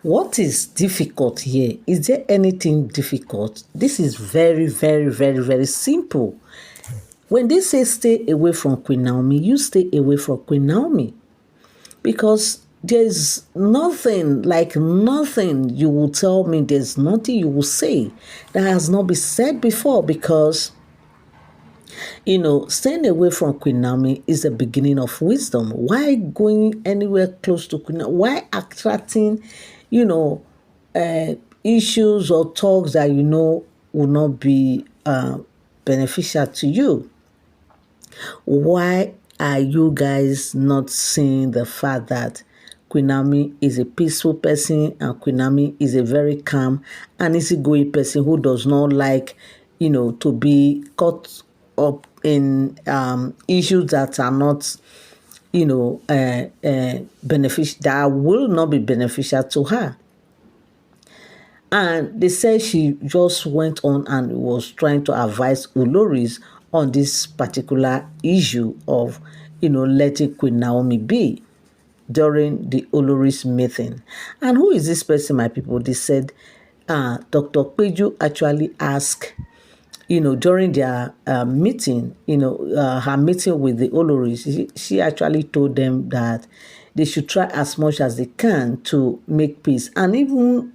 What is difficult here? Is there anything difficult? This is very, very, very, very simple. When they say stay away from Queen Naomi, you stay away from Queen Naomi because there's nothing, like nothing you will tell me, there's nothing you will say that has not been said before because staying away from Queen Naomi is the beginning of wisdom. Why going anywhere close to Queen Naomi? Why attracting, you know, issues or talks that will not be beneficial to you? Why are you guys not seeing the fact that Queen Naomi is a peaceful person and Queen Naomi is a very calm and easygoing person who does not like, to be caught up in issues that are not, beneficial, that will not be beneficial to her. And they said she just went on and was trying to advise Oloris on this particular issue of, letting Queen Naomi be during the Oloris meeting. And who is this person, my people? They said Dr. Peju actually asked, during their meeting, her meeting with the Oloris, she actually told them that they should try as much as they can to make peace. And even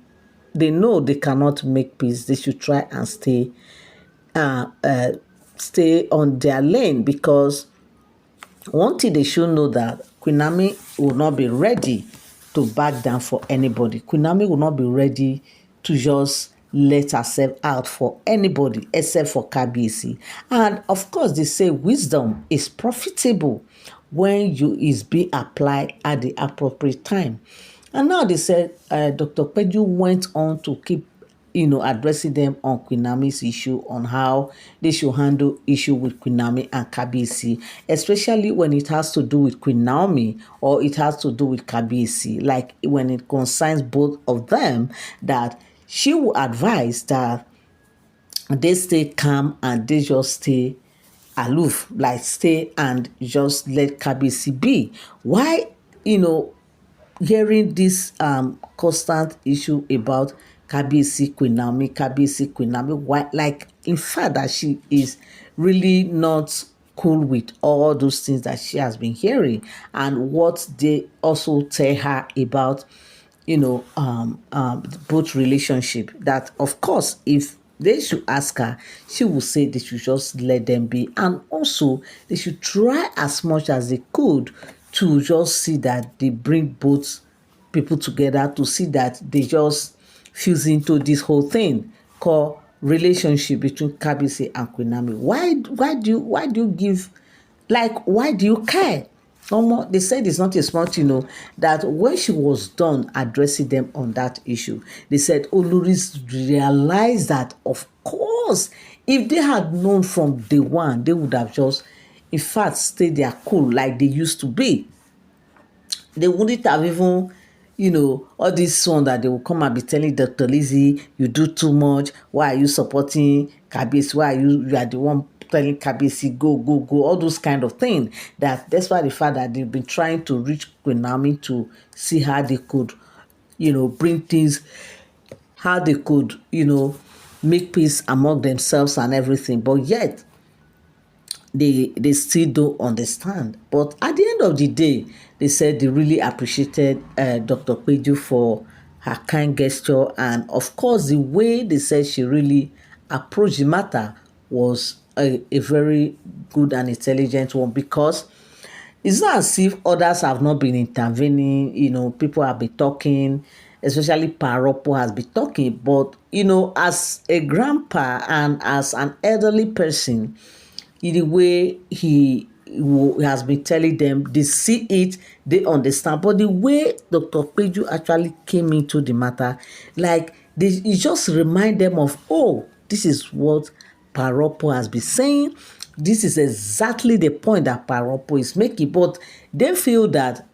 they know they cannot make peace, they should try and stay on their lane, because one thing they should know that Queen Naomi will not be ready to back down for anybody. Queen Naomi will not be ready to just let herself out for anybody except for Kabiyesi. And of course, they say wisdom is profitable when is being applied at the appropriate time. And now they said Dr. Peju went on to keep addressing them on Queen Naomi's issue, on how they should handle issue with Queen Naomi and Kabiyesi, especially when it has to do with Queen Naomi or it has to do with Kabiyesi, like when it concerns both of them, that she will advise that they stay calm and they just stay aloof, like stay and just let Kabiyesi be. Why, hearing this constant issue about Kabiyesi Queen Naomi, Kabiyesi Queen Naomi, why, like, in fact that she is really not cool with all those things that she has been hearing and what they also tell her about both relationship, that of course if they should ask her, she will say they should just let them be, and also they should try as much as they could to just see that they bring both people together, to see that they just fuse into this whole thing called relationship between Kabiyesi and Queen Naomi. Why do you give, like, why do you care? They said it's not a small thing, that when she was done addressing them on that issue, they said Oloris realized that, of course, if they had known from day one, they would have just, in fact, stayed there cool like they used to be. They wouldn't have even, all this one that they will come and be telling Dr. Lizzie, you do too much. Why are you supporting Kabiyesi? Why you are the one telling Kabiyesi, go, go, go, all those kind of things. That's why the fact that they've been trying to reach Queen Naomi to see how they could, bring things, how they could, make peace among themselves and everything. But yet, they still don't understand. But at the end of the day, they said they really appreciated Dr. Peju for her kind gesture, and of course the way they said she really approached the matter was a very good and intelligent one, because it's not as if others have not been intervening. People have been talking, especially Paropo has been talking, but as a grandpa and as an elderly person, in the way he has been telling them, they see it, they understand. But the way Dr. Peju actually came into the matter, like, it just remind them of, oh, this is what Paropo has been saying. This is exactly the point that Paropo is making. But they feel that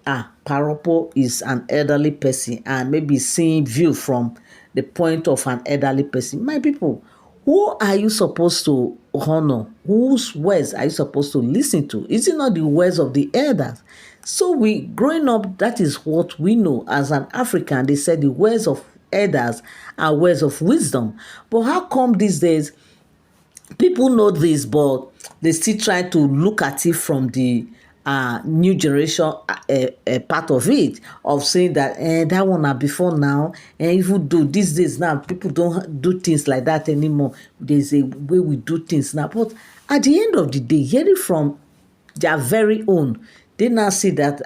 Paropo is an elderly person and maybe seeing view from the point of an elderly person. My people, who are you supposed to honor? Whose words are you supposed to listen to? Is it not the words of the elders? So we growing up, that is what we know as an African. They said the words of elders are words of wisdom. But how come these days people know this, but they still try to look at it from the new generation part of it, of saying that that one na before now, and even though these days now people don't do things like that anymore, there's a way we do things now. But at the end of the day, hearing from their very own, they now see that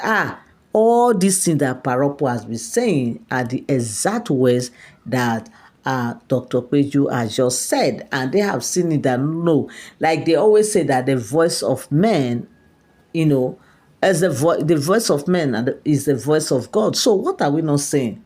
all these things that Paropo has been saying are the exact words that Dr. Peju has just said, and they have seen it that no, like they always say that the voice of men, as the voice of men is the voice of God. So what are we not saying?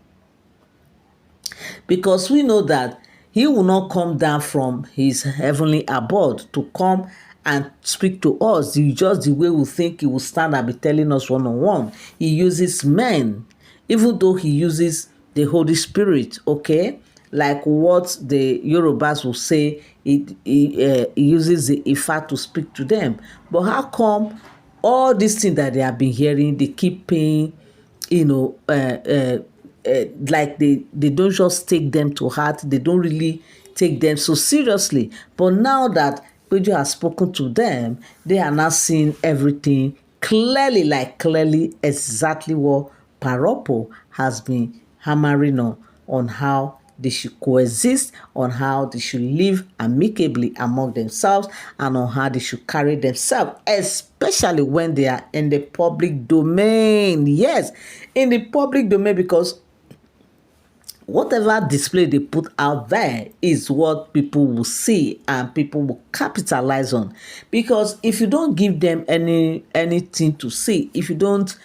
Because we know that he will not come down from his heavenly abode to come and speak to us just the way we think he will stand and be telling us one-on-one. He uses men, even though he uses the Holy Spirit, okay? Like what the Yorubas will say, he uses the Ifa to speak to them. But how come all these things that they have been hearing, they keep paying, like they don't just take them to heart, they don't really take them so seriously. But now that Peju has spoken to them, they are now seeing everything clearly, exactly what Paropo has been hammering on how they should coexist, on how they should live amicably among themselves, and on how they should carry themselves, especially when they are in the public domain. Yes, in the public domain, because whatever display they put out there is what people will see and people will capitalize on. Because if you don't give them anything to see, if you don't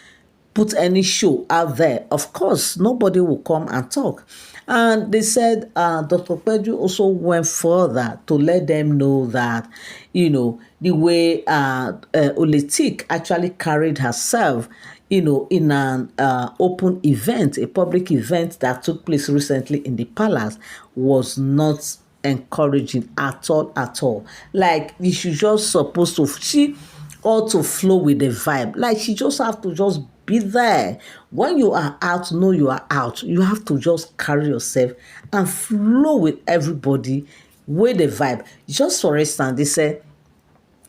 put any show out there, of course nobody will come and talk. And they said Dr. Peju also went further to let them know that the way Oletik actually carried herself, in an open event, a public event that took place recently in the palace, was not encouraging at all. Like, she just supposed to, she ought to flow with the vibe. Like, she just have to just be there. When you are out, know you are out. You have to just carry yourself and flow with everybody with the vibe. Just for instance, they say,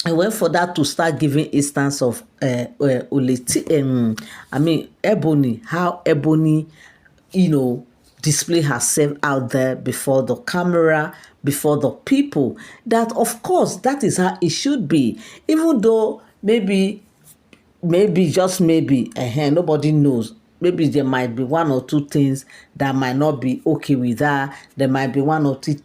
I went for that to start giving instance of Ebony, how Ebony, display herself out there before the camera, before the people. That, of course, that is how it should be. Even though maybe just maybe, nobody knows. Maybe there might be one or two things that might not be okay with her. There might be one or two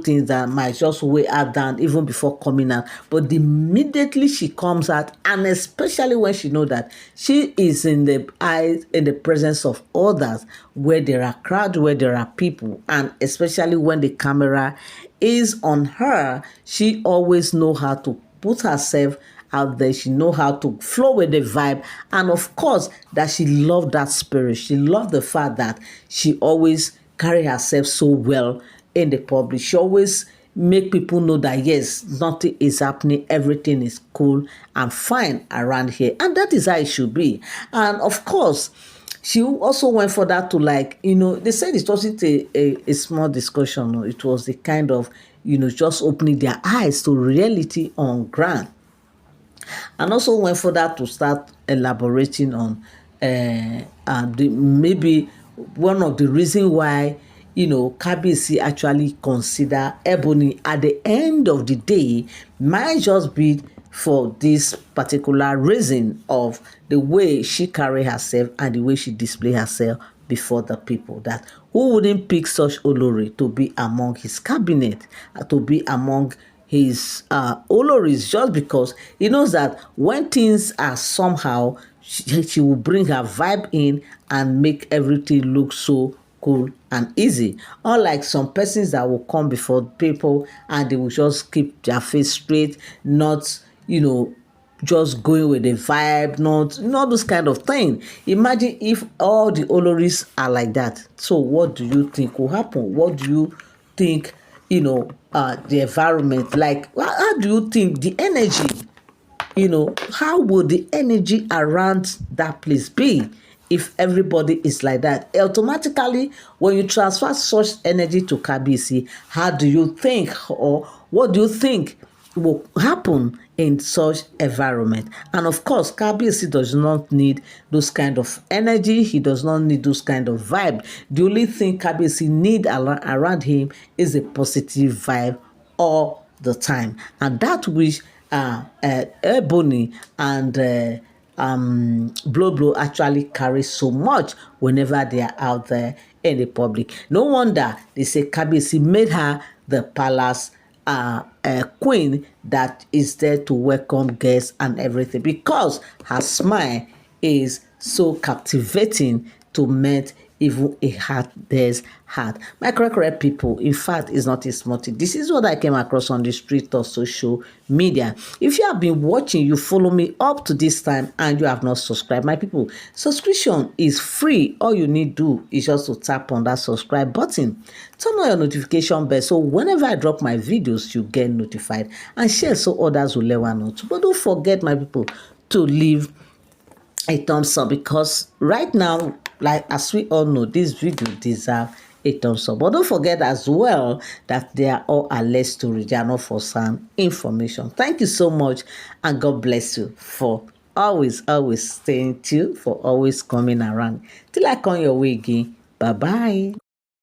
things that might just weigh her down even before coming out. But immediately she comes out, and especially when she knows that she is in the presence of others, where there are crowds, where there are people, and especially when the camera is on her, she always knows how to put herself out there. She know how to flow with the vibe, and of course that she loved that spirit. She loved the fact that she always carry herself so well in the public. She always make people know that yes, nothing is happening, everything is cool and fine around here, and that is how it should be. And of course, she also went for that to, like, they said it wasn't a small discussion. It was the kind of, just opening their eyes to reality on ground. And also went for that to start elaborating on maybe one of the reasons why Kabiyesi actually consider Ebony at the end of the day might just be for this particular reason of the way she carry herself and the way she display herself before the people. That who wouldn't pick such Olori to be among his cabinet, to be among his Oloris, just because he knows that when things are somehow, she will bring her vibe in and make everything look so cool and easy. Unlike some persons that will come before people and they will just keep their face straight, not just going with the vibe, not this kind of thing. Imagine if all the Oloris are like that. So what do you think will happen? What do you think, the environment, like, how do you think the energy how would the energy around that place be if everybody is like that? Automatically, when you transfer such energy to Kabisi, how do you think, or what do you think will happen in such environment? And of course, Kabisi does not need those kind of energy. He does not need those kind of vibe. The only thing Kabisi need around him is a positive vibe all the time, and that which Ebony and Blow Blow actually carry so much whenever they are out there in the public. No wonder they say Kabisi made her the palace queen that is there to welcome guests and everything, because her smile is so captivating to meet even a heartless heart. My correct people, in fact, is not a small thing. This is what I came across on the street of social media. If you have been watching, you follow me up to this time and you have not subscribed, my people, subscription is free. All you need to do is just to tap on that subscribe button, turn on your notification bell, so whenever I drop my videos, you get notified, and share so others will learn know too. But don't forget, my people, to leave a thumbs up, because right now, like as we all know, this video deserve a thumbs up. But don't forget as well that they are all alleged stories, they are not for some information. Thank you so much, and God bless you for always staying tuned, for always coming around. Till I come your way again, bye bye.